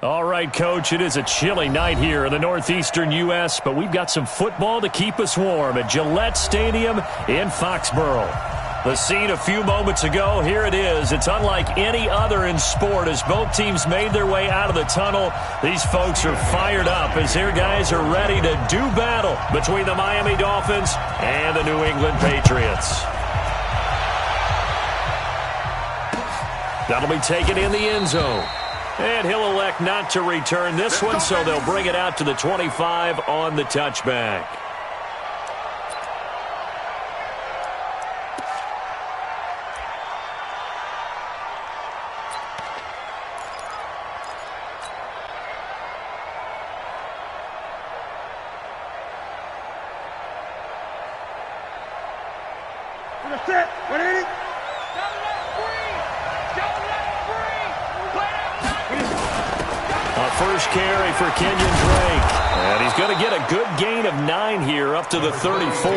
All right, Coach, it is a chilly night here in the northeastern U.S., but we've got some football to keep us warm at Gillette Stadium in Foxborough. The scene a few moments ago, here it is. It's unlike any other in sport as both teams made their way out of the tunnel. These folks are fired up as their guys are ready to do battle between the Miami Dolphins and the New England Patriots. That'll be taken in the end zone. And he'll elect not to return this one, so they'll bring it out to the 25 on the touchback. First carry for Kenyon Drake. And he's going to get a good gain of 9 here up to the 34.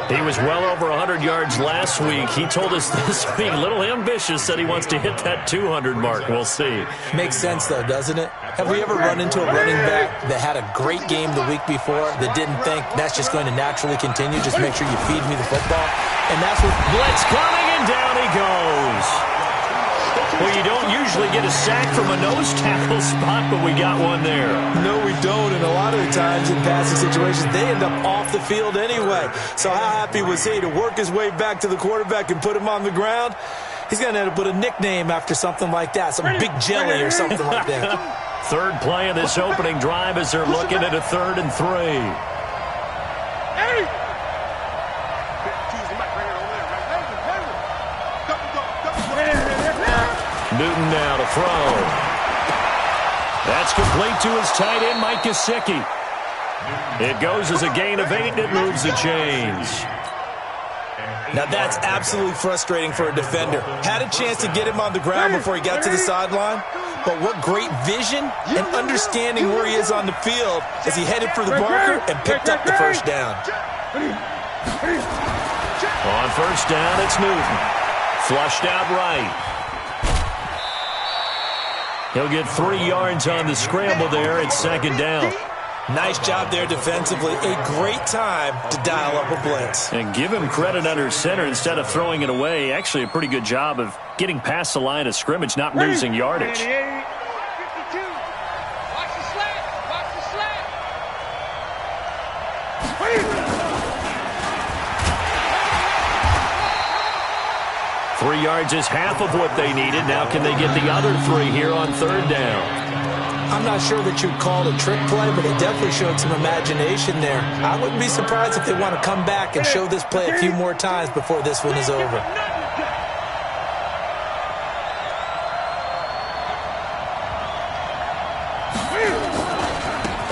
He was well over 100 yards last week. He told us this week, a little ambitious, said he wants to hit that 200 mark. We'll see. Makes sense, though, doesn't it? Have we ever run into a running back that had a great game the week before that didn't think that's just going to naturally continue? Just make sure you feed me the football. And that's what... Blitz coming, and down he goes. Well, you don't usually get a sack from a nose tackle spot, but we got one there. No, we don't, and a lot of the times in passing situations, they end up off the field anyway. So how happy was he to work his way back to the quarterback and put him on the ground? He's going to end up with a nickname after something like that, some Big Jelly or something like that. Third play of this opening drive as they're looking at a 3rd and 3. Newton now to throw. That's complete to his tight end, Mike Gesicki. It goes as a gain of 8, and it moves the chains. Now that's absolutely frustrating for a defender. Had a chance to get him on the ground before he got to the sideline, but what great vision and understanding where he is on the field as he headed for the marker and picked up the first down. On first down, it's Newton. Flushed out right. He'll get 3 yards on the scramble there at 2nd down. Nice job there defensively. A great time to dial up a blitz. And give him credit under center instead of throwing it away. Actually a pretty good job of getting past the line of scrimmage, not losing yardage. Watch the slant. 3 yards is half of what they needed. Now can they get the other 3 here on 3rd down? I'm not sure that you'd call it a trick play, but they definitely showed some imagination there. I wouldn't be surprised if they want to come back and show this play a few more times before this one is over.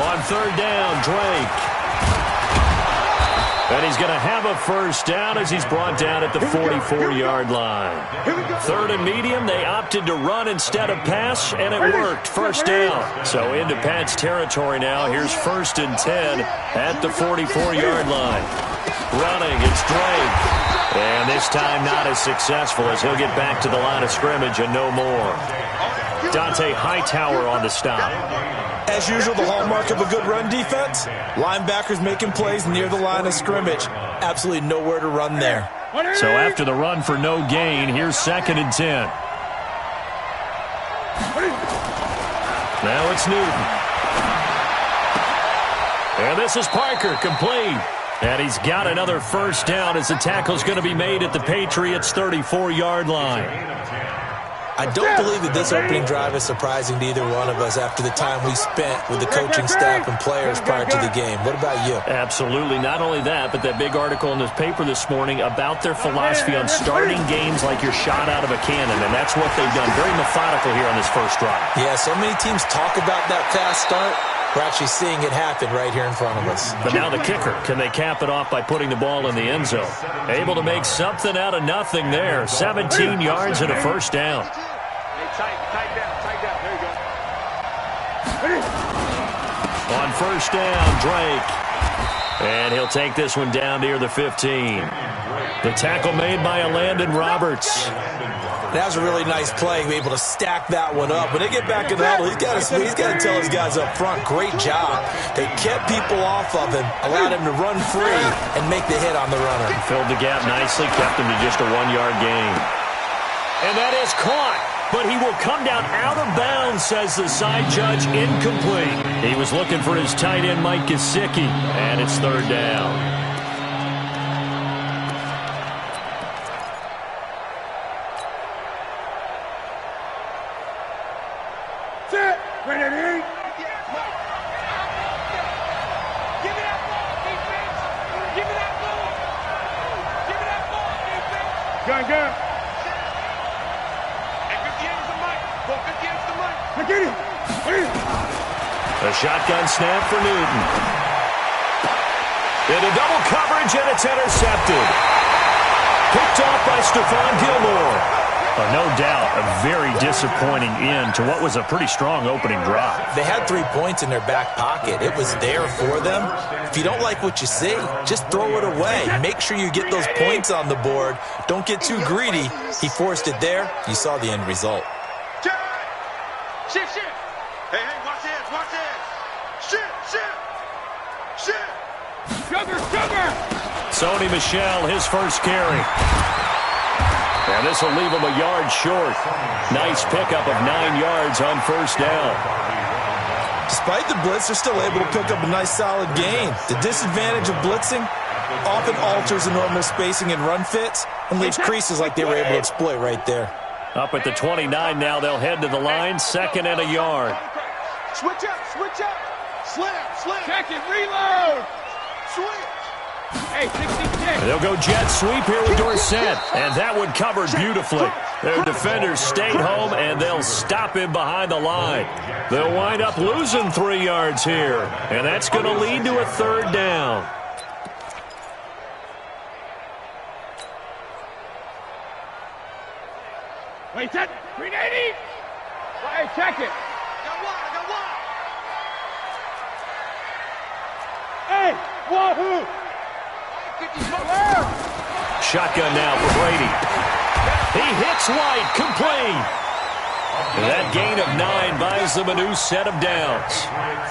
On 3rd down, Drake. And he's going to have a first down as he's brought down at the 44-yard line. 3rd and medium, they opted to run instead of pass, and it worked. First down. So into Pat's territory now. Here's 1st and 10 at the 44-yard line. Running, it's Drake. And this time not as successful as he'll get back to the line of scrimmage and no more. Dante Hightower on the stop. As usual, the hallmark of a good run defense, linebackers making plays near the line of scrimmage. Absolutely nowhere to run there. So after the run for no gain, here's 2nd and 10. Now it's Newton. And this is Parker, complete. And he's got another first down as the tackle's going to be made at the Patriots' 34-yard line. I don't believe that this opening drive is surprising to either one of us after the time we spent with the coaching staff and players prior to the game. What about you? Absolutely. Not only that, but that big article in the paper this morning about their philosophy on starting games like you're shot out of a cannon, and that's what they've done. Very methodical here on this first drive. Yeah, so many teams talk about that fast start. We're actually seeing it happen right here in front of us. But now the kicker. Can they cap it off by putting the ball in the end zone? Able to make something out of nothing there. 17 yards and a first down. Tight down. There you go. On first down, Drake. And he'll take this one down near the 15. The tackle made by Landon Roberts. That was a really nice play, able to stack that one up. When they get back in the huddle, he's got to tell his guys up front, great job. They kept people off of him, allowed him to run free and make the hit on the runner. Filled the gap nicely, kept him to just a 1-yard gain. And that is caught, but he will come down out of bounds, says the side judge, incomplete. He was looking for his tight end, Mike Gesicki, and it's 3rd down. A shotgun snap for Newton. Into double coverage, and it's intercepted. Picked off by Stephon Gilmore. No doubt a very disappointing end to what was a pretty strong opening drive. They had 3 points in their back pocket. It was there for them. If you don't like what you see, just throw it away. Make sure you get those points on the board. Don't get too greedy. He forced it there. You saw the end result. Shift. Hey, watch this, watch this. Shift. Sugar. Sony Michel, his first carry. And this will leave him a yard short. Nice pickup of 9 yards on 1st down. Despite the blitz, they're still able to pick up a nice solid gain. The disadvantage of blitzing often alters the normal spacing and run fits and leaves creases like they were able to exploit right there. Up at the 29 now, they'll head to the line, 2nd and a yard. Switch up. Slam. Check it, reload. Switch. Hey, 66. They'll go jet sweep here with Dorsett, and that one covered beautifully. Their defenders stayed home, and they'll stop him behind the line. They'll wind up losing 3 yards here, and that's going to lead to a 3rd down. Wait, set. 380. Hey, check it. I got one. Hey, wahoo. Shotgun now for Brady. He hits White, complete. That gain of 9 buys them a new set of downs.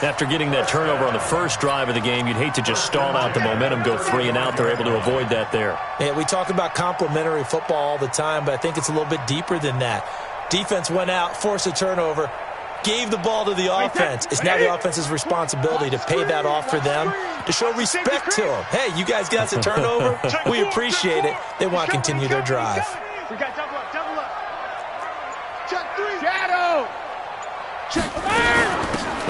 After getting that turnover on the first drive of the game, you'd hate to just stall out the momentum, go 3 and out. They're able to avoid that there. Yeah, we talk about complementary football all the time, but I think it's a little bit deeper than that. Defense went out, forced a turnover, gave the ball to the offense. It's now the offense's responsibility to pay that off for them, to show respect to them. Hey, you guys got the turnover? We appreciate it. They want to continue their drive. We got double up. Check 3. Shadow. Check 4.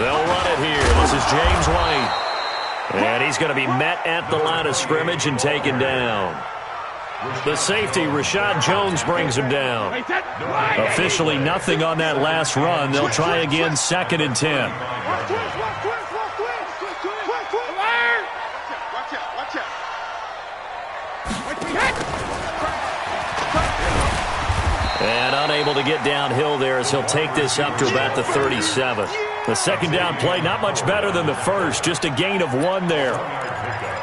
They'll run it here. This is James White. And he's going to be met at the line of scrimmage and taken down. The safety, Rashad Jones, brings him down. Officially nothing on that last run. They'll try again, 2nd and 10. And unable to get downhill there as he'll take this up to about the 37. The 2nd down play, not much better than the first, just a gain of 1 there.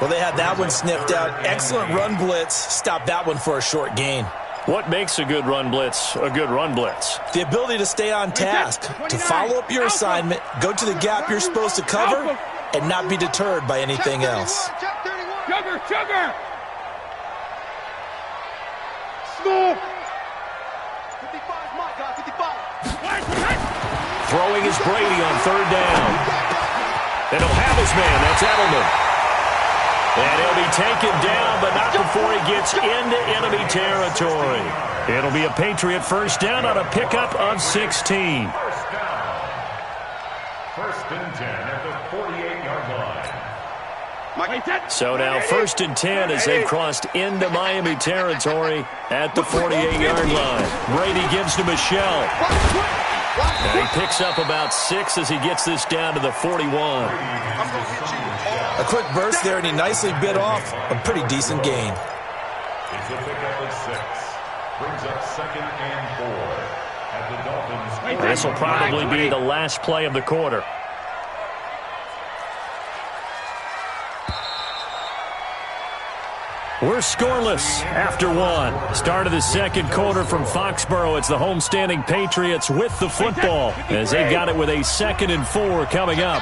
Well, they had that one sniffed out. Excellent run blitz. Stopped that one for a short gain. What makes a good run blitz a good run blitz? The ability to stay on task, to follow up your assignment, go to the gap you're supposed to cover, and not be deterred by anything else. Sugar. Smooth. 55, my God, 55. Throwing is Brady on 3rd down. And he'll have his man. That's Edelman. And he'll be taken down, but not before he gets into enemy territory. It'll be a Patriot 1st down on a pickup of 16. 1st and 10 at the 48-yard line. So now 1st and 10 as they've crossed into Miami territory at the 48-yard line. Brady gives to Michel. And he picks up about 6 as he gets this down to the 41. A quick burst there, and he nicely bit off a pretty decent gain. It's a pickup of 6. Brings up 2nd and 4 at the Dolphins. This will probably be the last play of the quarter. We're scoreless after one. Start of the second quarter from Foxborough. It's the homestanding Patriots with the football as they've got it with a 2nd and 4 coming up.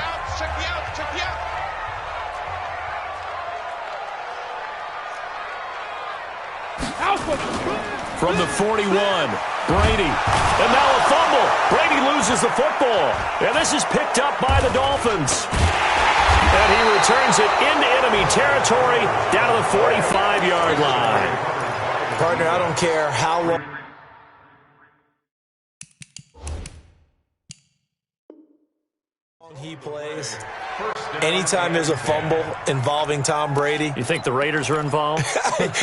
From the 41, Brady. And now a fumble. Brady loses the football. And this is picked up by the Dolphins. And he returns it into enemy territory down to the 45-yard line. Partner, I don't care how long he plays. Anytime there's a fumble involving Tom Brady. You think the Raiders are involved?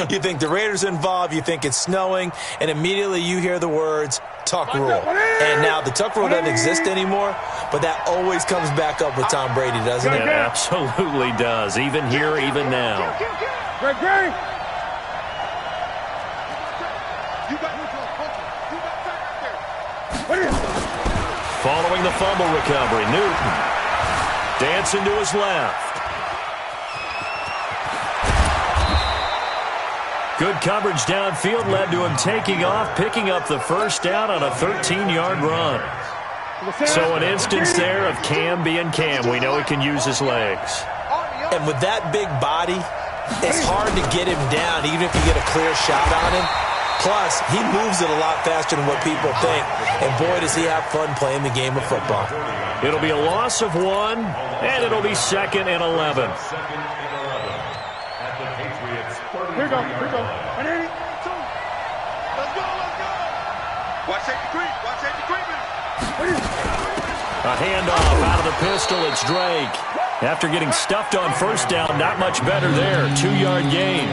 You think the Raiders are involved, you think it's snowing, and immediately you hear the words, Tuck Rule. And now the Tuck Rule doesn't exist anymore, but that always comes back up with Tom Brady, doesn't it? It absolutely does, even here, even now. Following the fumble recovery, Newton dancing to his left. Good coverage downfield led to him taking off, picking up the first down on a 13-yard run. So an instance there of Cam being Cam. We know he can use his legs. And with that big body, it's hard to get him down, even if you get a clear shot on him. Plus, he moves it a lot faster than what people think. And boy, does he have fun playing the game of football. It'll be a loss of 1, and it'll be 2nd and 11. Here we go. Let's go. Watch safety creep. Watch safety creeping. A handoff out of the pistol. It's Drake. After getting stuffed on first down, not much better there. 2-yard gain.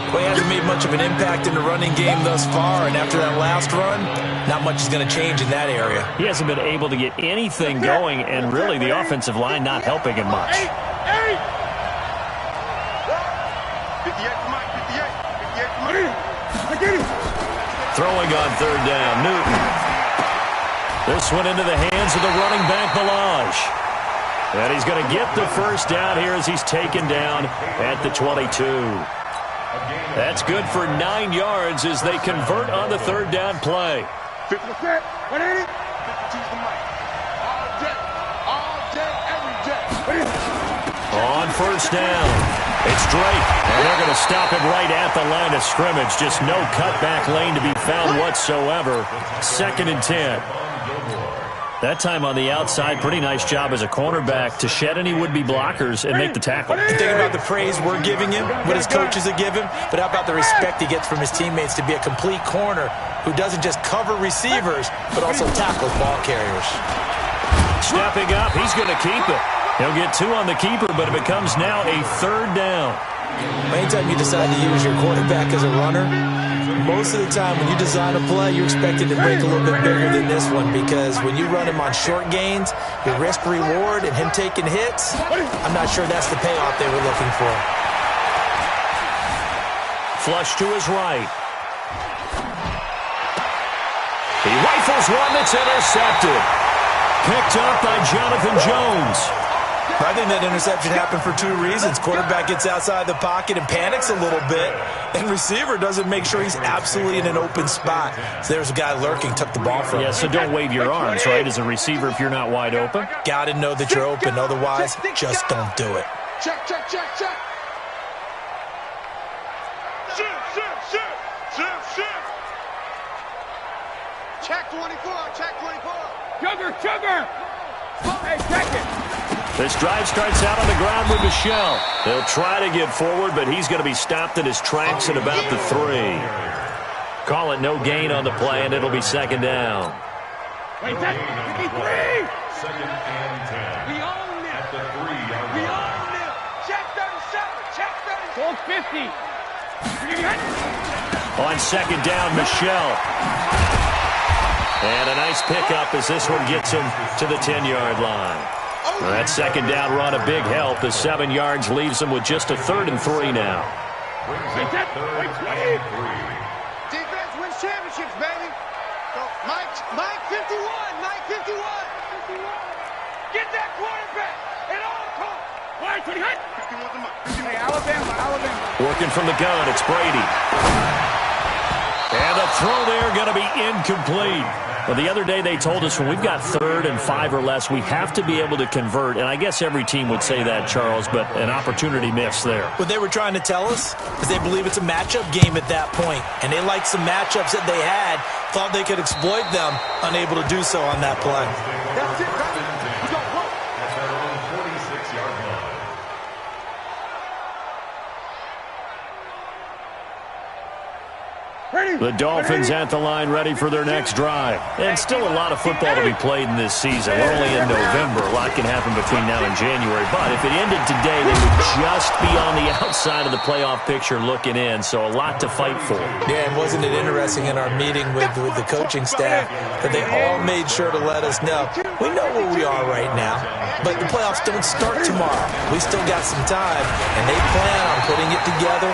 Well, he hasn't made much of an impact in the running game thus far, and after that last run, not much is going to change in that area. He hasn't been able to get anything going, and really the offensive line not helping him much. 58 for Mike. 58 for Mike. Throwing on 3rd down, Newton. This one into the hands of the running back, Balaj. And he's going to get the first down here as he's taken down at the 22. That's good for 9 yards as they convert on the 3rd down play. 50%, 180. 52's the mic. All day, every day. On first down, it's Drake. And they're going to stop him right at the line of scrimmage. Just no cutback lane to be found whatsoever. 2nd and 10. That time on the outside, pretty nice job as a cornerback to shed any would-be blockers and make the tackle. You think about the praise we're giving him, what his coaches have given him, but how about the respect he gets from his teammates to be a complete corner who doesn't just cover receivers, but also tackles ball carriers. Stepping up, he's going to keep it. He'll get 2 on the keeper, but it becomes now a 3rd down. Anytime you decide to use your quarterback as a runner, most of the time when you design a play, you're expected to break a little bit bigger than this one, because when you run him on short gains, your risk-reward and him taking hits, I'm not sure that's the payoff they were looking for. Flush to his right. He rifles one that's intercepted. Picked up by Jonathan Jones. I think that interception happened for 2 reasons. Quarterback gets outside the pocket and panics a little bit, and receiver doesn't make sure he's absolutely in an open spot. So there's a guy lurking, took the ball from him. Yeah, so don't wave your arms, right, as a receiver if you're not wide open. Got to know that you're open. Otherwise, just don't do it. Check. Shoot. Check 24. Sugar. Hey, check it. This drive starts out on the ground with Michelle. They'll try to get forward, but he's going to be stopped in his tracks at about the 3. Call it no gain on the play, and it'll be 2nd down. Wait, 53. 2nd and 10. We own it. At the 3-yard We line. own it. Check 37. Check 37. Hold 50. On 2nd down, Michelle. And a nice pickup as this one gets him to the 10-yard line. That 2nd down run, a big help as 7 yards leaves him with just a 3rd and 3 now. Defense wins championships, baby. So Mike 51. Get that quarterback at all costs. Working from the gun, it's Brady. And the throw there going to be incomplete. Well, the other day they told us when we've got 3rd and 5 or less, we have to be able to convert. And I guess every team would say that, Charles, but an opportunity missed there. What they were trying to tell us is they believe it's a matchup game at that point. And they liked some matchups that they had, thought they could exploit them, unable to do so on that play. That's it, right? At their own 46-yard line. The Dolphins at the line ready for their next drive. And still a lot of football to be played in this season. We're only in November. A lot can happen between now and January. But if it ended today, they would just be on the outside of the playoff picture looking in. So a lot to fight for. Yeah, and wasn't it interesting in our meeting with the coaching staff that they all made sure to let us know, we know where we are right now, but the playoffs don't start tomorrow. We still got some time, and they plan on putting it together,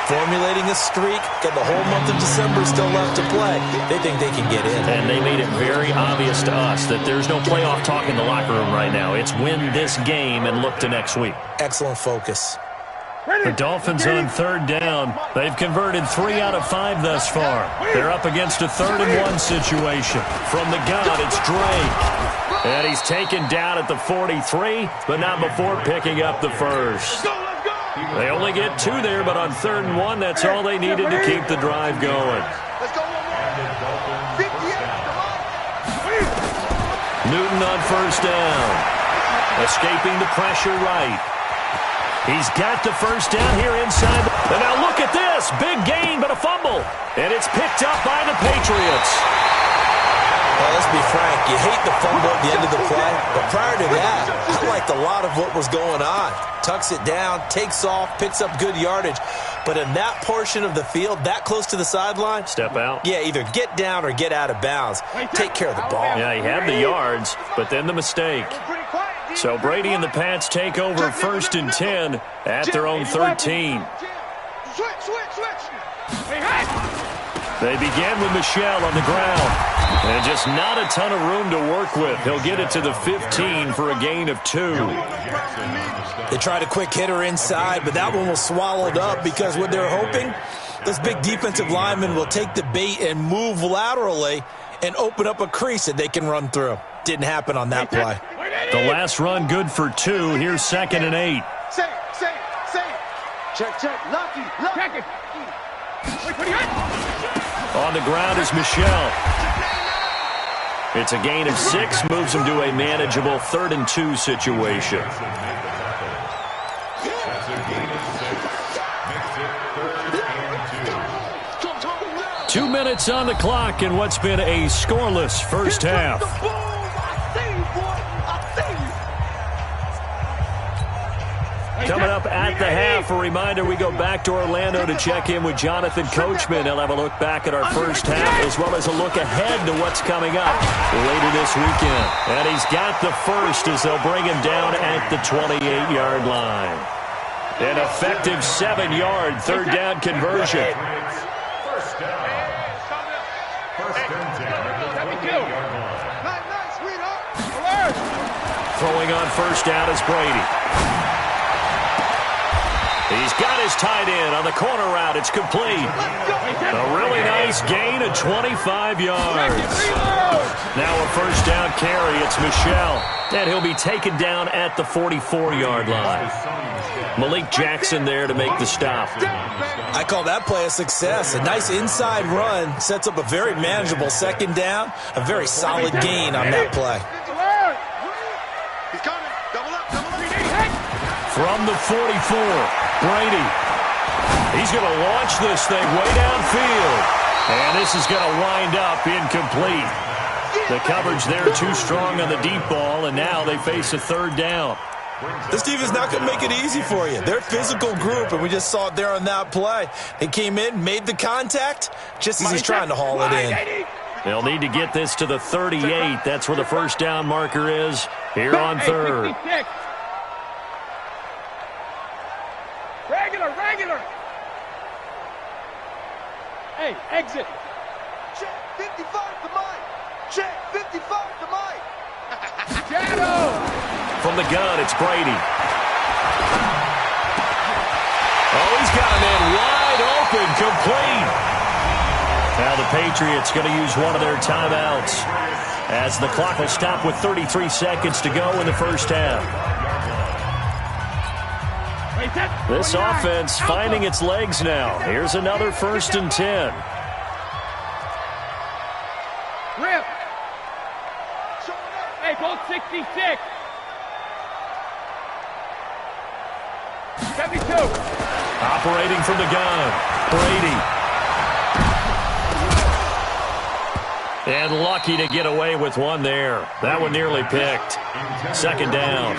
formulating a streak, got the whole month of December still left to play. They think they can get in. And they made it very obvious to us that there's no playoff talk in the locker room right now. It's win this game and look to next week. Excellent focus. The Dolphins on 3rd down. They've converted 3 out of 5 thus far. They're up against a 3rd and 1 situation. From the gun, it's Drake. And he's taken down at the 43, but not before picking up the first. They only get 2 there, but on 3rd and 1, that's all they needed to keep the drive going. Newton on 1st down. Escaping the pressure right. He's got the first down here inside. And now look at this. Big gain, but a fumble. And it's picked up by the Patriots. Well, let's be frank. You hate the fumble at the end of the play. But prior to that, I liked a lot of what was going on. Tucks it down, takes off, picks up good yardage. But in that portion of the field, that close to the sideline, step out. Yeah, either get down or get out of bounds. Take care of the ball. Yeah, he had the yards, but then the mistake. So Brady and the Pats take over 1st and 10 at their own 13. They begin with Michel on the ground. And just not a ton of room to work with. He'll get it to the 15 for a gain of 2. They tried a quick hitter inside, but that one was swallowed up because what they're hoping, those big defensive linemen will take the bait and move laterally and open up a crease that they can run through. Didn't happen on that play. The last run good for 2. Here's 2nd and 8. Check. Lucky. Check it. On the ground is Michel. It's a gain of 6, moves him to a manageable 3rd and 2 situation. That's a gain of 6. Makes it 3rd and 2. 2 minutes on the clock in what's been a scoreless first half. Coming up at the half, a reminder, we go back to Orlando to check in with Jonathan Coachman. He'll have a look back at our first half as well as a look ahead to what's coming up later this weekend. And he's got the first as they'll bring him down at the 28-yard line. An effective 7-yard 3rd down conversion. First down. 1st and 10 at the 28-yard line. Throwing on 1st down is Brady. He's got his tight end on the corner route. It's complete. A really nice gain of 25 yards. Now a 1st down carry. It's Michel. And he'll be taken down at the 44-yard line. Malik Jackson there to make the stop. I call that play a success. A nice inside run sets up a very manageable 2nd down. A very solid gain on that play. From the 44, Brady. He's going to launch this thing way downfield. And this is going to wind up incomplete. The coverage there too strong on the deep ball, and now they face a 3rd down. This team is not going to make it easy for you. They're a physical group, and we just saw it there on that play. They came in, made the contact, just as he's trying to haul it in. They'll need to get this to the 38. That's where the 1st down marker is here on 3rd. Regular. Hey, exit. Check 55 to Mike. Check 55 to Mike. Shadow. From the gun, it's Brady. Oh, he's got a man wide open, complete. Now the Patriots going to use one of their timeouts as the clock will stop with 33 seconds to go in the first half. This offense finding its legs now. Here's another 1st and 10. Rip. Hey, go 66. 72. Operating from the gun, Brady. And lucky to get away with one there. That one nearly picked. 2nd down.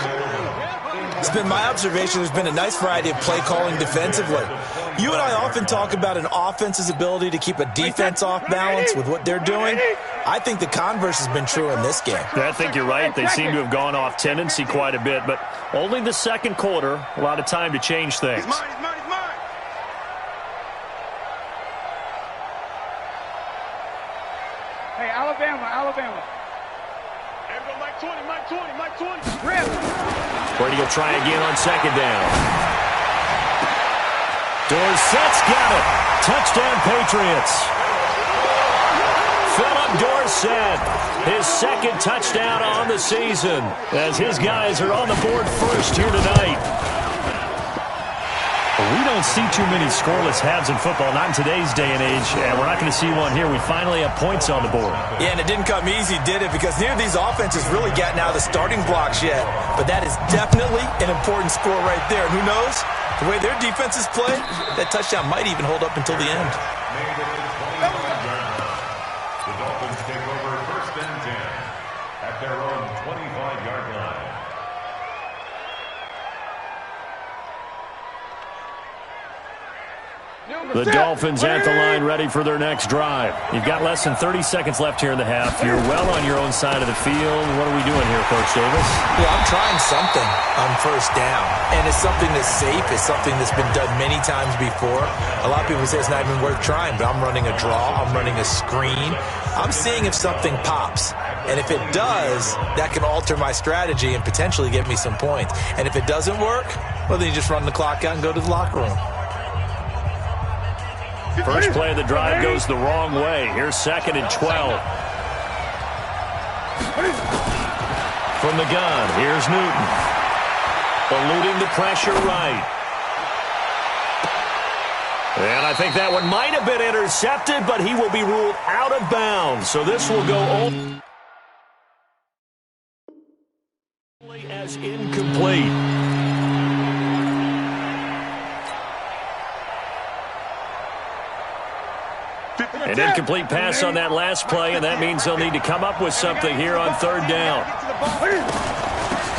It's been my observation there's been a nice variety of play calling defensively. You and I often talk about an offense's ability to keep a defense off balance with what they're doing. I think the converse has been true in this game. I think you're right. They seem to have gone off tendency quite a bit, but only the 2nd quarter. A lot of time to change things. Hey, Alabama. Hey, go Mike 20. Rip. Brady will try again on 2nd down. Dorsett's got it. Touchdown, Patriots. Philip Dorsett, his 2nd touchdown on the season, as his guys are on the board first here tonight. We don't see too many scoreless halves in football, not in today's day and age, and we're not going to see one here. We finally have points on the board. Yeah, and it didn't come easy, did it? Because neither of these offenses really gotten out of the starting blocks yet. But that is definitely an important score right there. And who knows? The way their defenses play, that touchdown might even hold up until the end. The Dolphins take over 1st and 10 at their own 25-yard line. The Dolphins at the line, ready for their next drive. You've got less than 30 seconds left here in the half. You're well on your own side of the field. What are we doing here, Coach Davis? Yeah, I'm trying something on 1st down. And it's something that's safe. It's something that's been done many times before. A lot of people say it's not even worth trying, but I'm running a draw. I'm running a screen. I'm seeing if something pops. And if it does, that can alter my strategy and potentially get me some points. And if it doesn't work, well, then you just run the clock out and go to the locker room. First play of the drive goes the wrong way. Here's 2nd and 12. From the gun, here's Newton. Eluding the pressure right. And I think that one might have been intercepted, but he will be ruled out of bounds. So this will go only as incomplete. An incomplete pass on that last play, and that means they'll need to come up with something here on 3rd down.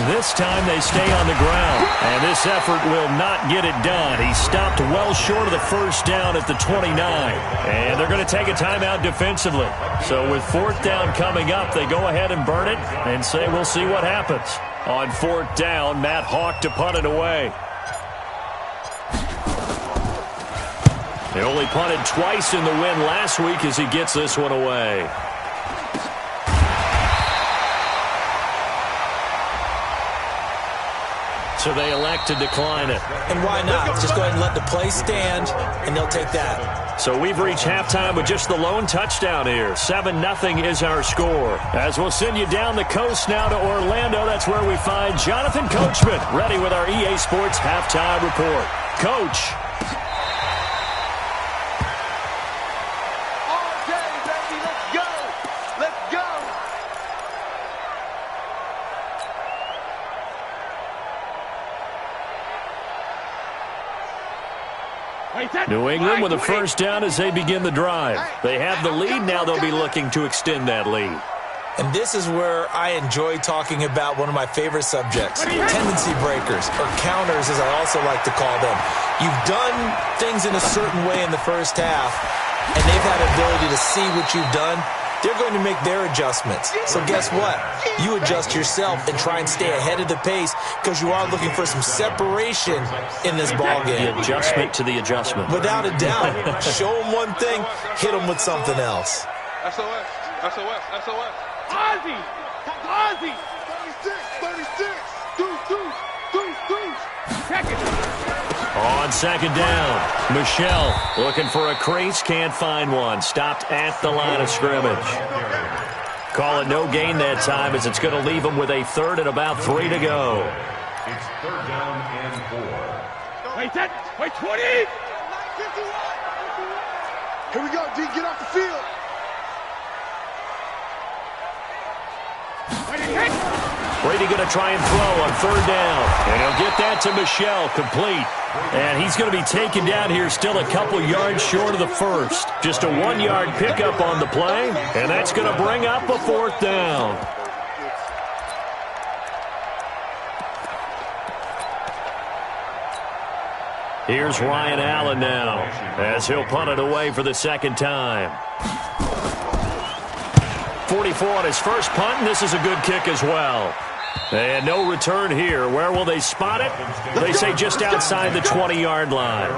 This time they stay on the ground, and this effort will not get it done. He stopped well short of the 1st down at the 29, and they're going to take a timeout defensively. So with 4th down coming up, they go ahead and burn it and say we'll see what happens. On 4th down, Matt Hawk to punt it away. They only punted twice in the win last week as he gets this one away. So they elect to decline it. And why not? Just go ahead and let the play stand, and they'll take that. So we've reached halftime with just the lone touchdown here. 7-0 is our score. As we'll send you down the coast now to Orlando, that's where we find Jonathan Coachman, ready with our EA Sports halftime report. Coach. New England with a 1st down as they begin the drive. They have the lead. Now they'll be looking to extend that lead. And this is where I enjoy talking about one of my favorite subjects, tendency breakers, or counters as I also like to call them. You've done things in a certain way in the first half, and they've had the ability to see what you've done. They're going to make their adjustments. So guess what? You adjust yourself and try and stay ahead of the pace because you are looking for some separation in this ball game. The adjustment to the adjustment. Without a doubt. Show them one thing, hit them with something else. SOS. Ozzy. 36. 36. Deuce. Check it. On second down, Michelle looking for a crease, can't find one. Stopped at the line of scrimmage. Call it no gain that time as it's going to leave them with a third and about 3 to go. It's third down and 4. Wait, that. Wait, 20. Here we go, D. Get off the field. Wait, hit. Brady going to try and throw on third down. And he'll get that to Michelle, complete. And he's going to be taken down here still a couple yards short of the first. Just a 1-yard pickup on the play, and that's going to bring up a fourth down. Here's Ryan Allen now as he'll punt it away for the second time. 44 on his first punt, and this is a good kick as well. And no return here. Where will they spot it? They say just outside the 20-yard line.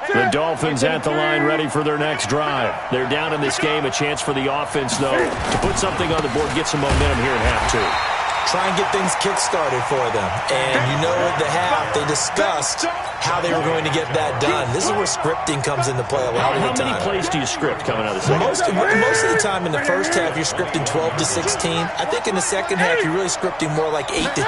The Dolphins at the line ready for their next drive. They're down in this game. A chance for the offense, though, to put something on the board, get some momentum here at half 2. Try and get things kick-started for them. And you know at the half, they discussed how they were going to get that done. This is where scripting comes into play a lot of the time. How many plays do you script coming out of the second? Most of the time in the first half, you're scripting 12 to 16. I think in the second half, you're really scripting more like 8 to 10.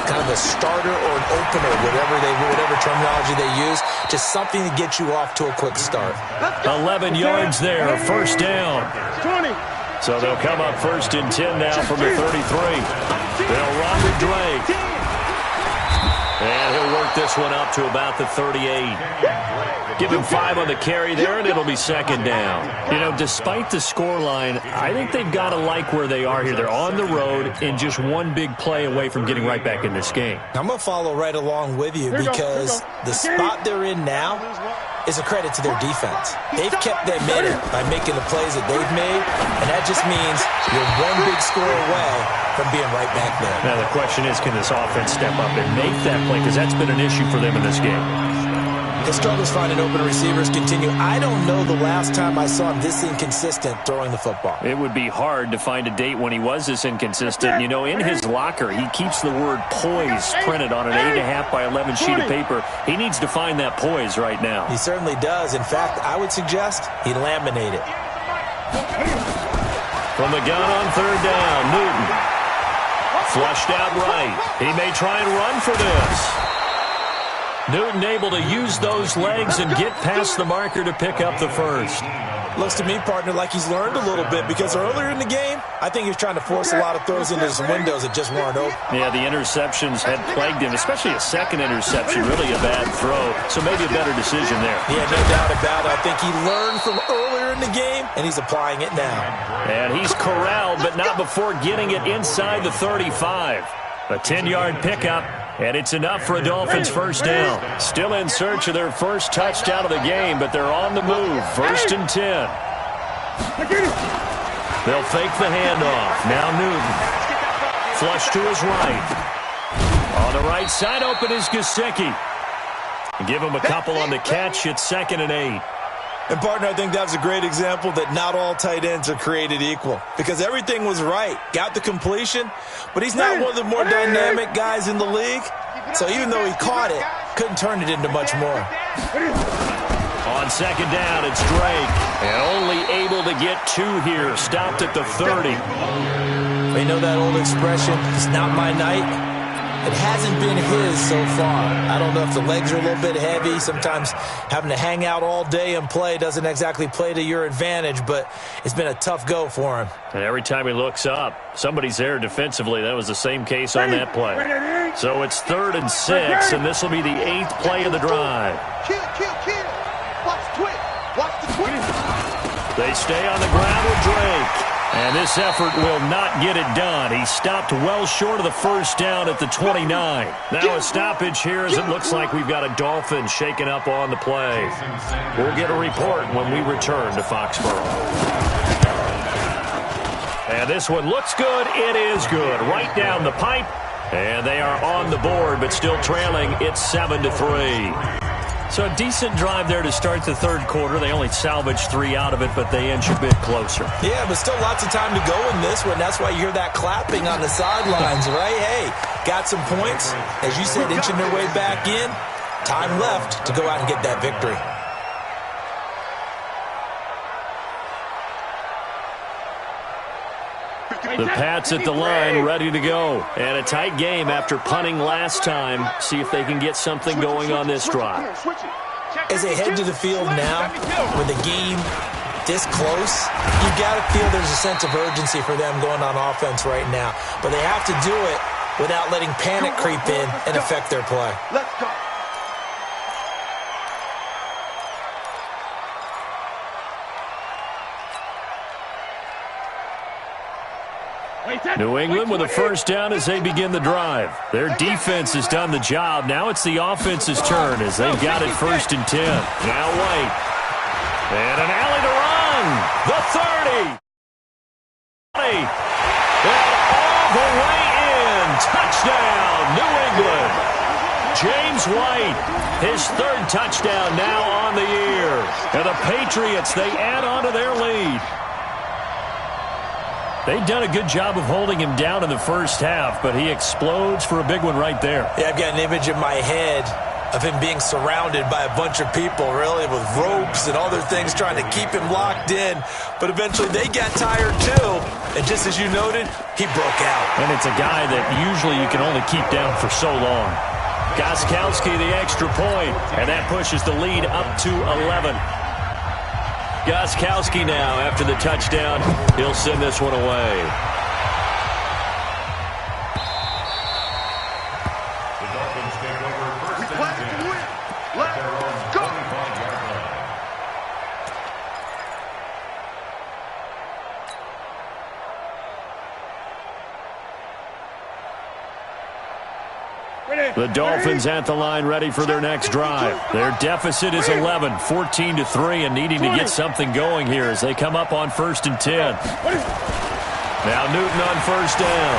Kind of a starter or an opener, whatever terminology they use. Just something to get you off to a quick start. 11 yards there, first down. 20. So they'll come up first and 10 now from the 33. They'll run to Drake. And he'll work this one up to about the 38. Give him 5 on the carry there, and it'll be second down. You know, despite the scoreline, I think they've got to like where they are here. They're on the road and just one big play away from getting right back in this game. I'm going to follow right along with you because the spot they're in now is a credit to their defense. They've kept them in it by making the plays that they've made, and that just means you're one big score away from being right back there. Now the question is, can this offense step up and make that play? Because that's been an issue for them in this game. His struggles finding open receivers continue. I don't know the last time I saw him this inconsistent throwing the football. It would be hard to find a date when he was this inconsistent. You know, in his locker, he keeps the word poise printed on an 8.5 by 11 sheet of paper. He needs to find that poise right now. He certainly does. In fact, I would suggest he laminate it. From the gun on third down, Newton. Flushed out right. He may try and run for this. Newton able to use those legs and get past the marker to pick up the first. Looks to me, partner, like he's learned a little bit because earlier in the game, I think he was trying to force a lot of throws into some windows that just weren't open. Yeah, the interceptions had plagued him, especially a second interception, really a bad throw. So maybe a better decision there. Yeah, no doubt about it. I think he learned from earlier in the game, and he's applying it now. And he's corralled, but not before getting it inside the 35. A 10-yard pickup, and it's enough for a Dolphins first down. Still in search of their first touchdown of the game, but they're on the move. First and 10. They'll fake the handoff. Now Newton. Flush to his right. On the right side, open is Gesicki. Give him a couple on the catch. It's 2nd and 8. And, partner, I think that was a great example that not all tight ends are created equal because everything was right. Got the completion, but he's not one of the more dynamic guys in the league. So even though he caught it, couldn't turn it into much more. On second down, it's Drake. And only able to get 2 here. Stopped at the 30. You know that old expression, it's not my night. It hasn't been his so far. I don't know if the legs are a little bit heavy. Sometimes having to hang out all day and play doesn't exactly play to your advantage, but it's been a tough go for him. And every time he looks up, somebody's there defensively. That was the same case on that play. So it's 3rd and 6, and this will be the 8th play of the drive. Kill. Watch the twit. Watch the twit. They stay on the ground with Drake. And this effort will not get it done. He stopped well short of the first down at the 29. Now a stoppage here as it looks like we've got a Dolphin shaken up on the play. We'll get a report when we return to Foxborough. And this one looks good. It is good. Right down the pipe. And they are on the board, but still trailing. It's 7-3. So a decent drive there to start the third quarter. They only salvaged 3 out of it, but they inch a bit closer. Yeah, but still lots of time to go in this one. That's why you hear that clapping on the sidelines, right? Hey, got some points. As you said, inching their way back in. Time left to go out and get that victory. The Pats at the line, ready to go. And a tight game after punting last time. See if they can get something going on this drive. As they head to the field now, with the game this close, you got to feel there's a sense of urgency for them going on offense right now. But they have to do it without letting panic creep in and affect their play. Let's go. New England with a first down as they begin the drive. Their defense has done the job. Now it's the offense's turn as they've got it 1st and 10. Now White. And an alley to run. The 30. And all the way in. Touchdown, New England. James White, his 3rd touchdown now on the year. And the Patriots, they add on to their lead. They've done a good job of holding him down in the first half, but he explodes for a big one right there. Yeah, I've got an image in my head of him being surrounded by a bunch of people, really, with ropes and other things trying to keep him locked in. But eventually they got tired, too. And just as you noted, he broke out. And it's a guy that usually you can only keep down for so long. Gostkowski, the extra point, and that pushes the lead up to 11. Gostkowski now, after the touchdown, he'll send this one away. The Dolphins take over 1st and 10. Let's go. The Dolphins at the line ready for their next drive. Their deficit is 11, 14-3, and needing to get something going here as they come up on 1st and 10. Now Newton on 1st down.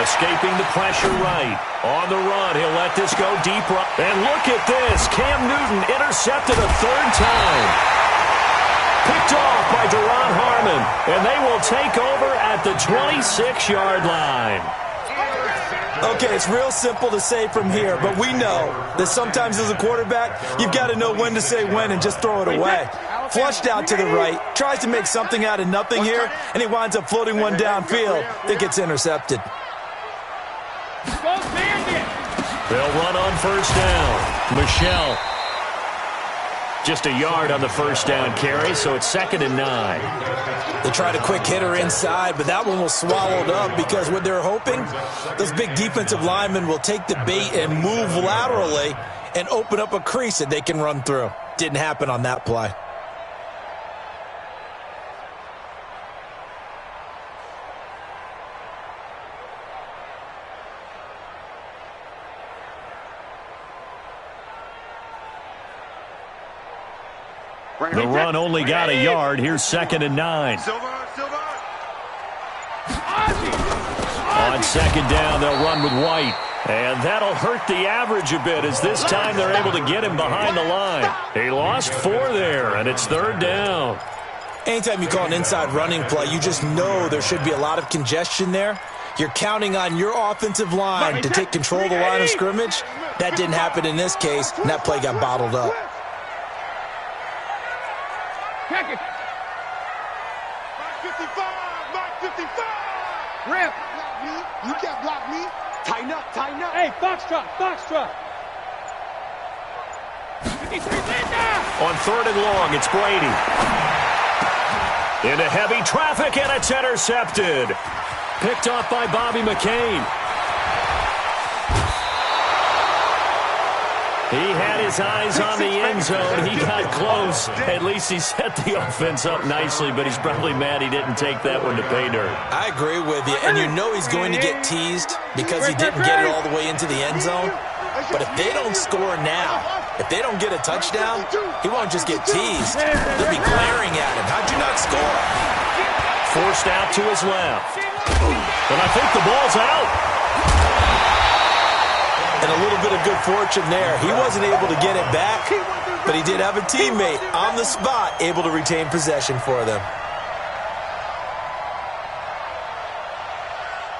Escaping the pressure right. On the run, he'll let this go deep. And look at this. Cam Newton intercepted a 3rd time. Picked off by Duron Harmon, and they will take over at the 26-yard line. Okay, it's real simple to say from here, but we know that sometimes as a quarterback, you've got to know when to say when and just throw it away. Flushed out to the right, tries to make something out of nothing here, and he winds up floating one downfield that gets intercepted. They'll run on 1st down. Michelle. Just a yard on the 1st down carry, so it's 2nd and 9. They tried a quick hitter inside, but that one was swallowed up because what they're hoping, those big defensive linemen will take the bait and move laterally and open up a crease that they can run through. Didn't happen on that play. The run only got a yard. Here's 2nd and 9. On 2nd down, they'll run with White. And that'll hurt the average a bit as this time they're able to get him behind the line. He lost 4 there, and it's 3rd down. Anytime you call an inside running play, you just know there should be a lot of congestion there. You're counting on your offensive line to take control of the line of scrimmage. That didn't happen in this case, and that play got bottled up. Check it. 55, 55. Rip. You can't block me. Tighten up, tighten up. Hey, foxtrot, foxtrot. 53, Linda. On 3rd and long, it's Brady. Into heavy traffic, and it's intercepted. Picked off by Bobby McCain. He had his eyes on the end zone. He got close. At least he set the offense up nicely, but he's probably mad he didn't take that one to pay dirt. I agree with you, and you know he's going to get teased because he didn't get it all the way into the end zone. But if they don't score now, if they don't get a touchdown, he won't just get teased. They'll be glaring at him. How'd you not score? Forced out to his left. And I think the ball's out. And And a little bit of good fortune there. He wasn't able to get it back, but he did have a teammate on the spot able to retain possession for them.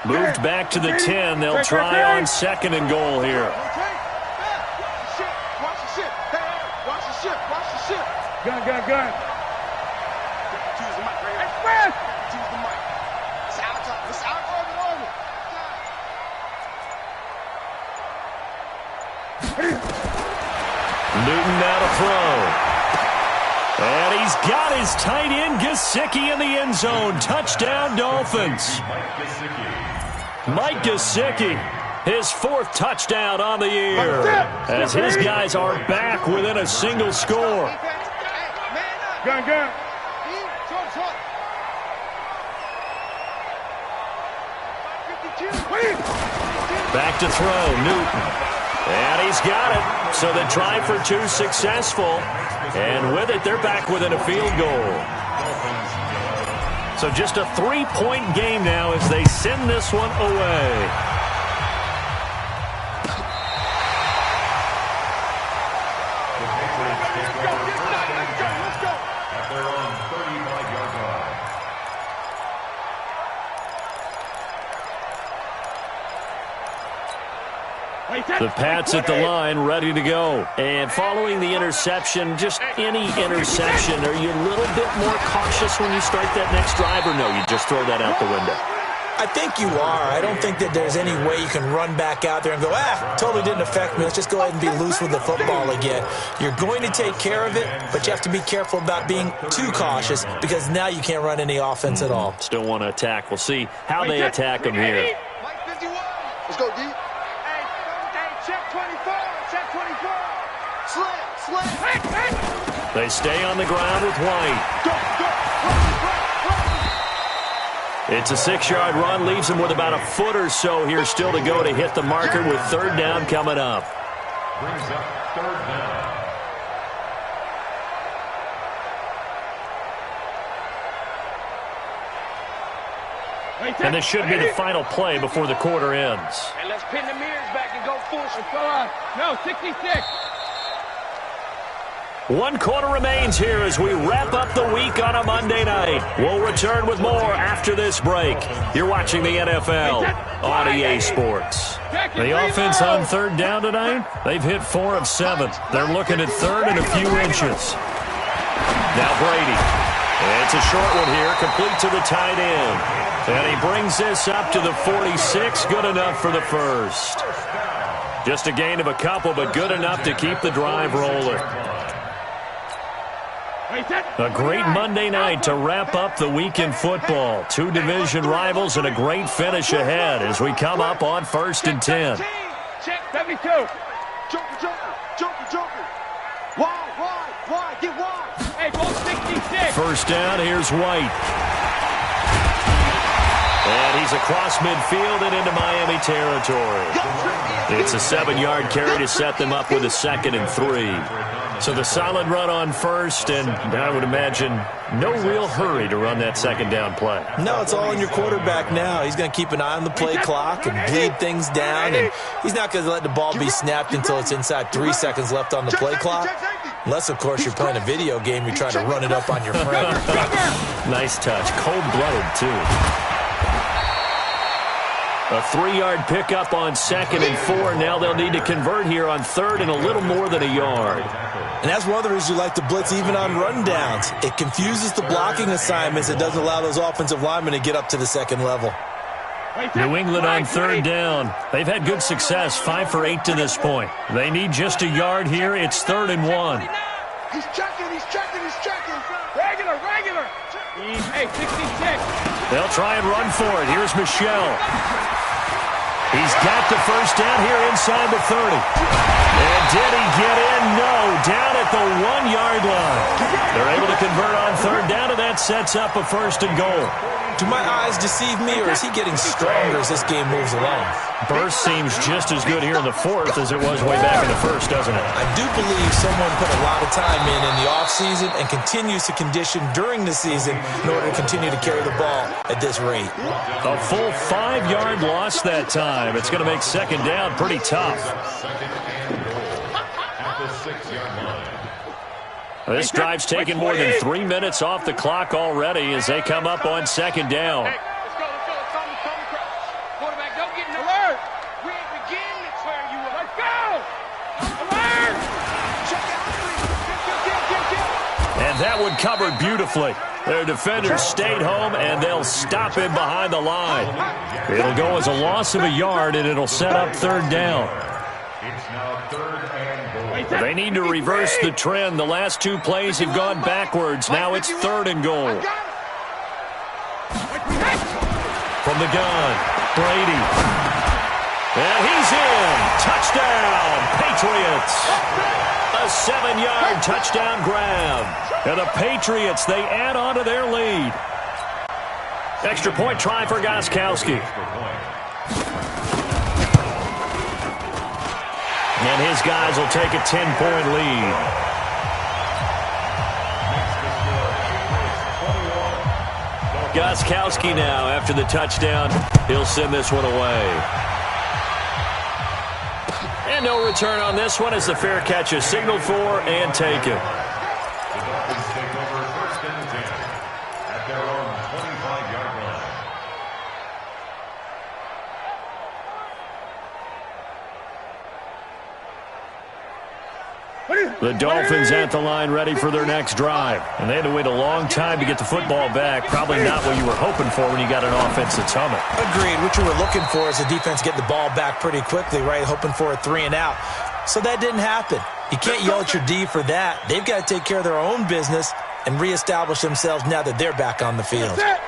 Moved back to the 10. They'll try on 2nd and goal here. Watch the ship. Gun. Choose the mic right here. Choose the mic. It's out of Newton now to throw. And he's got his tight end, Gesicki, in the end zone. Touchdown, Dolphins. Mike Gesicki, his 4th touchdown on the year, as his guys are back within a single score. Gun. Back to throw, Newton. And he's got it. So the try for 2 successful. And with it, they're back within a field goal. So just a 3-point game now as they send this one away. The Pats at the line, ready to go. And following the interception, just any interception, are you a little bit more cautious when you start that next drive, or no, you just throw that out the window? I think you are. I don't think that there's any way you can run back out there and go, totally didn't affect me. Let's just go ahead and be loose with the football again. You're going to take care of it, but you have to be careful about being too cautious because now you can't run any offense at all. Still want to attack. We'll see how they attack them here. Let's go, D. Check 24. Slam. They stay on the ground with White. It's a 6-yard run, leaves him with about a foot or so here still to go to hit the marker with 3rd down coming up. Brings up 3rd down. And this should be the final play before the quarter ends. And let's pin the mirrors back and go full. No, 66. 1 quarter remains here as we wrap up the week on a Monday night. We'll return with more after this break. You're watching the NFL on EA Sports. The offense on 3rd down tonight, they've hit 4 of 7. They're looking at 3rd and a few inches. Now Brady. It's a short one here, complete to the tight end. And he brings this up to the 46, good enough for the first. Just a gain of a couple, but good enough to keep the drive rolling. A great Monday night to wrap up the week in football. 2 division rivals and a great finish ahead as we come up on 1st and 10. Check 72. Joker. Wide. Get wide. Hey, ball 66. 1st down, here's White. And he's across midfield and into Miami territory. It's a 7-yard carry to set them up with a 2nd and 3. So the solid run on 1st, and I would imagine no real hurry to run that 2nd down play. No, it's all on your quarterback now. He's going to keep an eye on the play clock and bleed things down, and he's not going to let the ball be snapped until it's inside 3 seconds left on the play clock. Unless, of course, you're playing a video game, you're trying to run it up on your friend. Nice touch. Cold-blooded, too. A 3-yard pickup on 2nd and 4. Now they'll need to convert here on 3rd and a little more than a yard. And that's one of the reasons you like to blitz even on rundowns. It confuses the blocking assignments. It doesn't allow those offensive linemen to get up to the 2nd level. New England on 3rd down. They've had good success, 5 for 8 to this point. They need just a yard here. It's 3rd and 1. He's checking. Regular. Hey, 66. They'll try and run for it. Here's Michelle. He's got the 1st down here inside the 30. And did he get in? No. Down at the 1-yard line. They're able to convert on 3rd down, and that's that sets up a 1st and goal. Do my eyes deceive me, or is he getting stronger as this game moves along? Burst seems just as good here in the 4th as it was way back in the 1st, doesn't it? I do believe someone put a lot of time in the offseason and continues to condition during the season in order to continue to carry the ball at this rate. A full 5-yard loss that time. It's going to make 2nd down pretty tough. This drive's taken more than 3 minutes off the clock already as they come up on 2nd down. Hey, let's go. Quarterback, don't get no alert. We ain't begin to clear you up. Let's go. Alert. Kill. And that one covered beautifully. Their defenders stayed home, and they'll stop him behind the line. It'll go as a loss of a yard, and it'll set up 3rd down. It's now 3rd and goal. They need to reverse the trend. The last 2 plays have gone backwards. Now it's 3rd and goal. From the gun, Brady. And he's in. Touchdown, Patriots. A 7-yard touchdown grab. And the Patriots, they add on to their lead. Extra point try for Gostkowski. And his guys will take a 10-point lead. Gostkowski now after the touchdown. He'll send this one away. And no return on this one as the fair catch is signaled for and taken. The Dolphins take over 1st and 10 at their own 25-yard line. The Dolphins at the line ready for their next drive. And they had to wait a long time to get the football back. Probably not what you were hoping for when you got an offense that's humming. Agreed. What you were looking for is the defense getting the ball back pretty quickly, right? Hoping for a 3 and out. So that didn't happen. You can't yell at your D for that. They've got to take care of their own business and reestablish themselves now that they're back on the field. Great.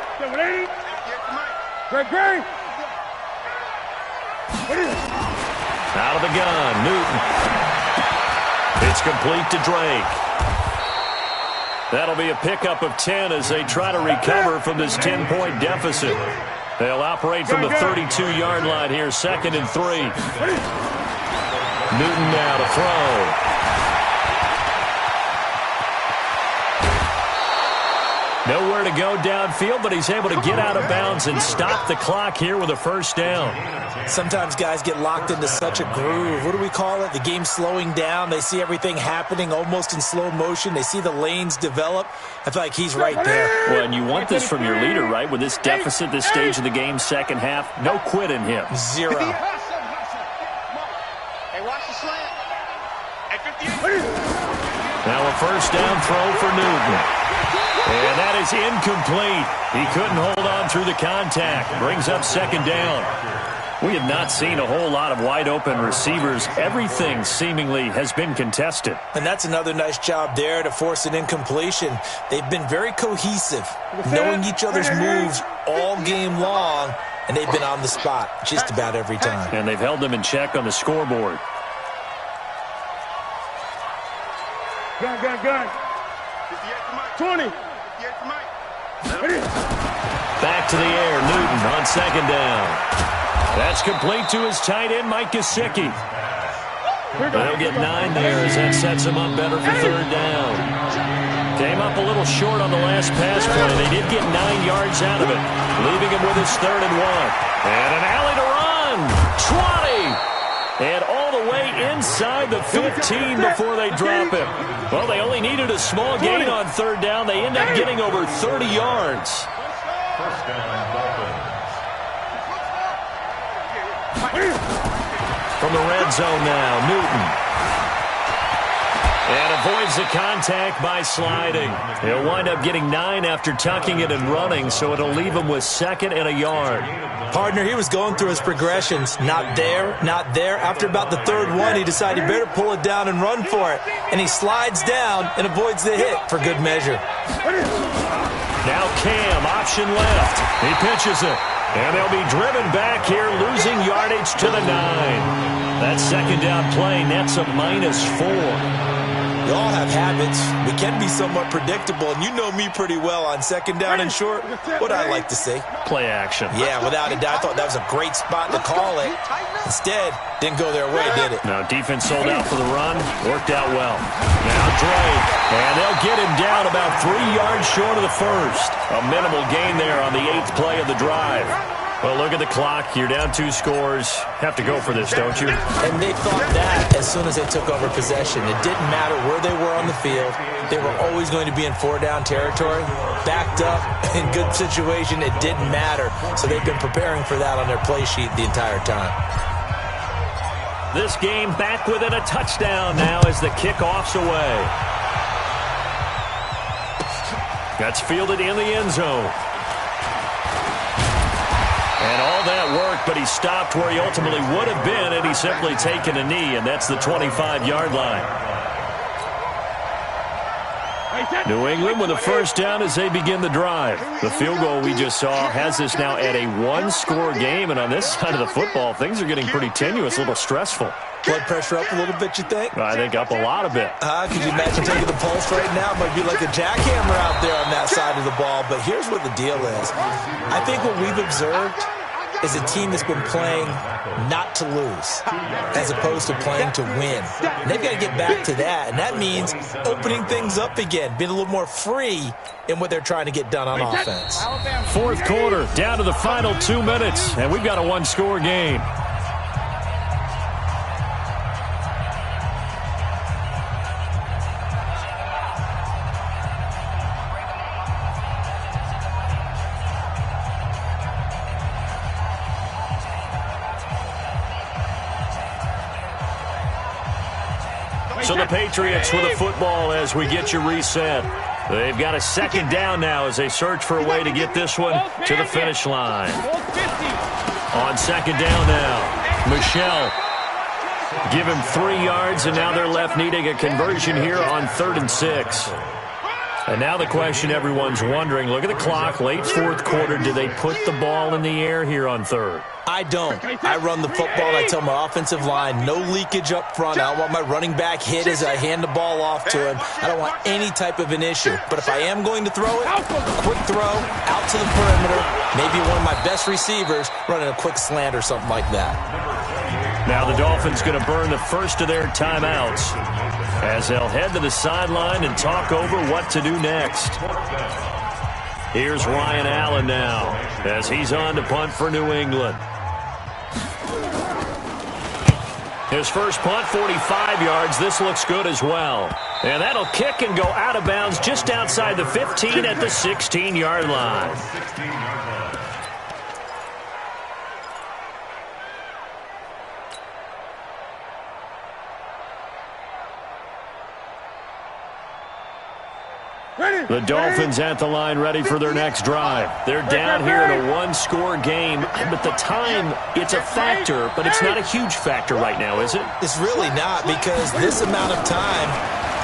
Out of the gun, Newton. It's complete to Drake. That'll be a pickup of 10 as they try to recover from this 10-point deficit. They'll operate from the 32-yard line here, 2nd and 3. Newton now to throw. Nowhere to go downfield, but he's able to get out of bounds and stop the clock here with a 1st down. Sometimes guys get locked into such a groove. What do we call it? The game's slowing down. They see everything happening almost in slow motion. They see the lanes develop. I feel like he's right there. Well, and you want this from your leader, right? With this deficit, this stage of the game, 2nd half, no quit in him. 0. Hey, watch the slant. Now a 1st down throw for Newton. And that is incomplete. He couldn't hold on through the contact. Brings up 2nd down. We have not seen a whole lot of wide-open receivers. Everything seemingly has been contested. And that's another nice job there to force an incompletion. They've been very cohesive, knowing each other's moves all game long, and they've been on the spot just about every time. And they've held them in check on the scoreboard. Gun. 20. Back to the air, Newton on 2nd down. That's complete to his tight end, Mike Gesicki. They'll get 9 there as that sets him up better for 3rd down. Came up a little short on the last pass play. They did get 9 yards out of it, leaving him with his 3rd and 1. And an alley to run. 20. And all the way inside the 15 before they drop him. Well, they only needed a small gain on 3rd down. They end up getting over 30 yards. 1st down, Dolphins. From the red zone now, Newton. And avoids the contact by sliding. He'll wind up getting 9 after tucking it and running, so it'll leave him with 2nd and a yard. Partner, he was going through his progressions. Not there, not there. After about the 3rd one, he decided he better pull it down and run for it. And he slides down and avoids the hit for good measure. Now Cam, option left. He pitches it. And they'll be driven back here, losing yardage to the 9. That 2nd down play nets a -4. We all have habits. We can be somewhat predictable, and you know me pretty well on second down and short. What I like to see. Play action. Yeah, without a doubt. I thought that was a great spot to call it. Instead, didn't go their way, did it? Now, defense sold out for the run. Worked out well. Now Drake. And they'll get him down about 3 yards short of the first. A minimal gain there on the 8th play of the drive. Well, look at the clock. You're down 2 scores. Have to go for this, don't you? And they thought that as soon as they took over possession. It didn't matter where they were on the field. They were always going to be in 4-down territory. Backed up, in good situation, it didn't matter. So they've been preparing for that on their play sheet the entire time. This game back within a touchdown now as the kickoff's away. That's fielded in the end zone. And all that work, but he stopped where he ultimately would have been had he simply taken a knee, and that's the 25-yard line. New England with a first down as they begin the drive. The field goal we just saw has us now at a 1-score game, and on this side of the football, things are getting pretty tenuous, a little stressful. Blood pressure up a little bit, you think? I think up a lot of it. Could you imagine taking the pulse right now? It might be like a jackhammer out there on that side of the ball. But here's what the deal is. I think what we've observed is a team that's been playing not to lose as opposed to playing to win. And they've got to get back to that. And that means opening things up again, being a little more free in what they're trying to get done on offense. 4th quarter, down to the final 2 minutes, and we've got a 1-score game. So the Patriots with the football as we get you reset. They've got a second down now as they search for a way to get this one to the finish line. On second down now, Michelle. Give him 3 yards, and now they're left needing a conversion here on 3rd and 6. And now the question everyone's wondering, look at the clock, late 4th quarter, do they put the ball in the air here on 3rd? I don't. I run the football, and I tell my offensive line, no leakage up front. I don't want my running back hit as I hand the ball off to him. I don't want any type of an issue. But if I am going to throw it, quick throw, out to the perimeter, maybe one of my best receivers running a quick slant or something like that. Now the Dolphins going to burn the first of their timeouts as they'll head to the sideline and talk over what to do next. Here's Ryan Allen now as he's on to punt for New England. His first punt, 45 yards. This looks good as well. And that'll kick and go out of bounds just outside the 15 at the 16-yard line. The Dolphins at the line ready for their next drive. They're down here in a 1-score game, but the time, it's a factor, but it's not a huge factor right now, is it? It's really not, because this amount of time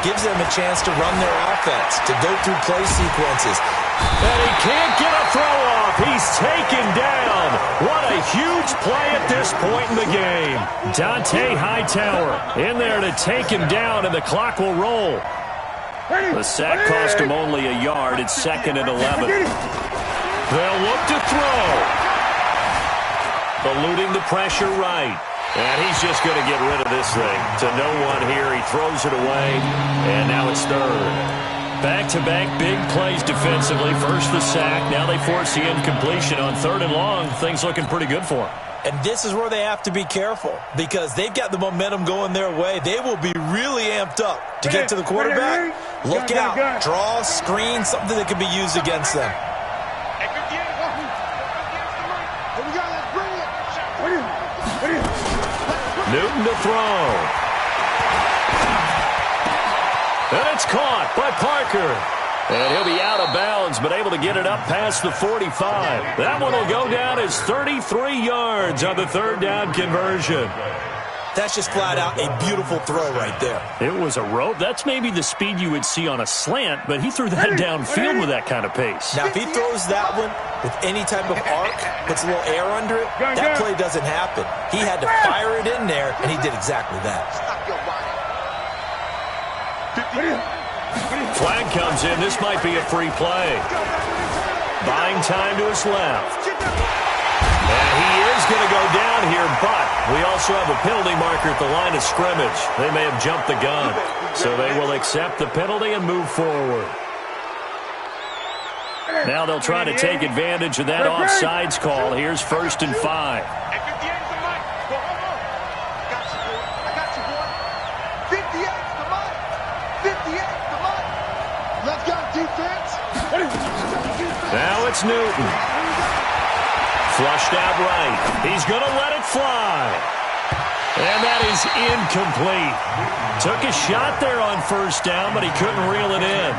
gives them a chance to run their offense, to go through play sequences. And he can't get a throw off. He's taken down. What a huge play at this point in the game. Dante Hightower in there to take him down, and the clock will roll. The sack cost him only a yard. It's 2nd and 11. They'll look to throw. Eluding the pressure right. And he's just going to get rid of this thing. To no one here. He throws it away. And now it's 3rd. Back-to-back big plays defensively. First the sack. Now they force the incompletion on 3rd and long. Things looking pretty good for him. And this is where they have to be careful, because they've got the momentum going their way. They will be really amped up to get to the quarterback. Look out. Draw, screen, something that can be used against them. Newton to throw. And it's caught by Parker. And he'll be out of bounds, but able to get it up past the 45. That one will go down as 33 yards on the 3rd down conversion. That's just flat out a beautiful throw right there. It was a rope. That's maybe the speed you would see on a slant, but he threw that downfield with that kind of pace. Now, if he throws that one with any type of arc, puts a little air under it, that play doesn't happen. He had to fire it in there, and he did exactly that. Flag comes in. This might be a free play. Buying time to his left. And he is going to go down here, but we also have a penalty marker at the line of scrimmage. They may have jumped the gun. So they will accept the penalty and move forward. Now they'll try to take advantage of that offsides call. Here's 1st and 5. Now it's Newton. Flushed out right. He's going to let it fly. And that is incomplete. Took a shot there on 1st down, but he couldn't reel it in.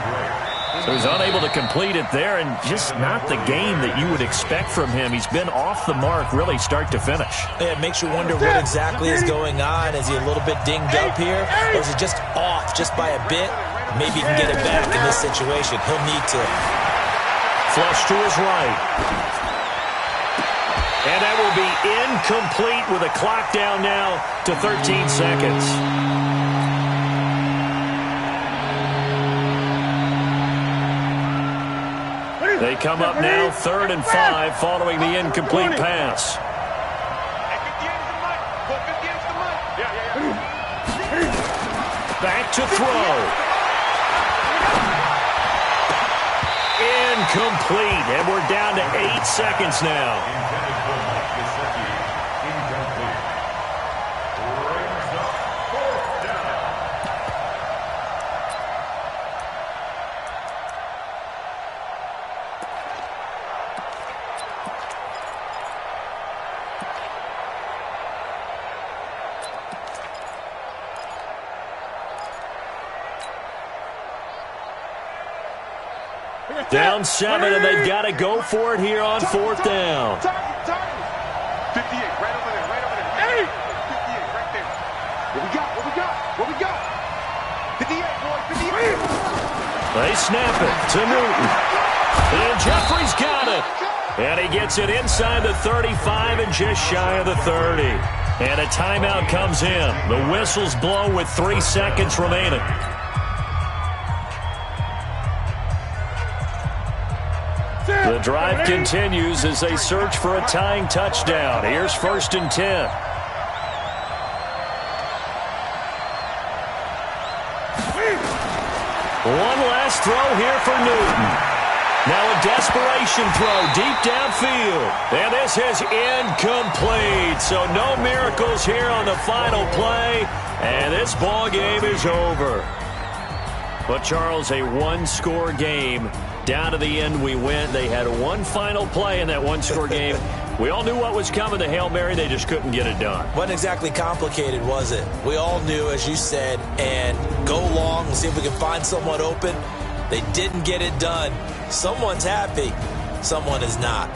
So he's unable to complete it there, and just not the game that you would expect from him. He's been off the mark really start to finish. Yeah, it makes you wonder what exactly is going on. Is he a little bit dinged up here, or is it just off just by a bit? Maybe he can get it back in this situation. He'll need to. Flush to his right. And that will be incomplete with a clock down now to 13 seconds. They come up now 3rd and 5 following the incomplete pass. Back to throw. Incomplete, and we're down to 8 seconds now. Down 7, and they've got to go for it here on 4th down. 58, right over there, right over there. 58, right there. What we got? 58, boy, 58. They snap it to Newton. And Jeffrey's got it. And he gets it inside the 35 and just shy of the 30. And a timeout comes in. The whistles blow with 3 seconds remaining. The drive continues as they search for a tying touchdown. Here's 1st and 10. One last throw here for Newton. Now a desperation throw deep downfield. And this is incomplete. So no miracles here on the final play. And this ball game is over. But, Charles, a one-score game. Down to the end we went. They had one final play in that one-score game. We all knew what was coming. The Hail Mary, they just couldn't get it done. Wasn't exactly complicated, was it? We all knew, as you said, and go long and see if we can find someone open. They didn't get it done. Someone's happy. Someone is not.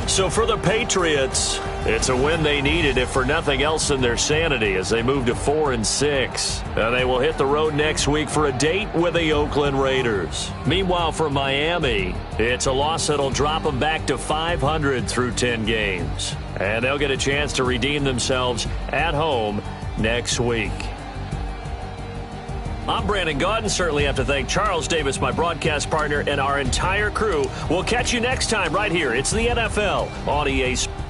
So for the Patriots, it's a win they needed, if for nothing else than their sanity, as they move to 4-6. And they will hit the road next week for a date with the Oakland Raiders. Meanwhile, for Miami, it's a loss that'll drop them back to 500 through 10 games. And they'll get a chance to redeem themselves at home next week. I'm Brandon Gaudin. Certainly have to thank Charles Davis, my broadcast partner, and our entire crew. We'll catch you next time right here. It's the NFL on EA Sports.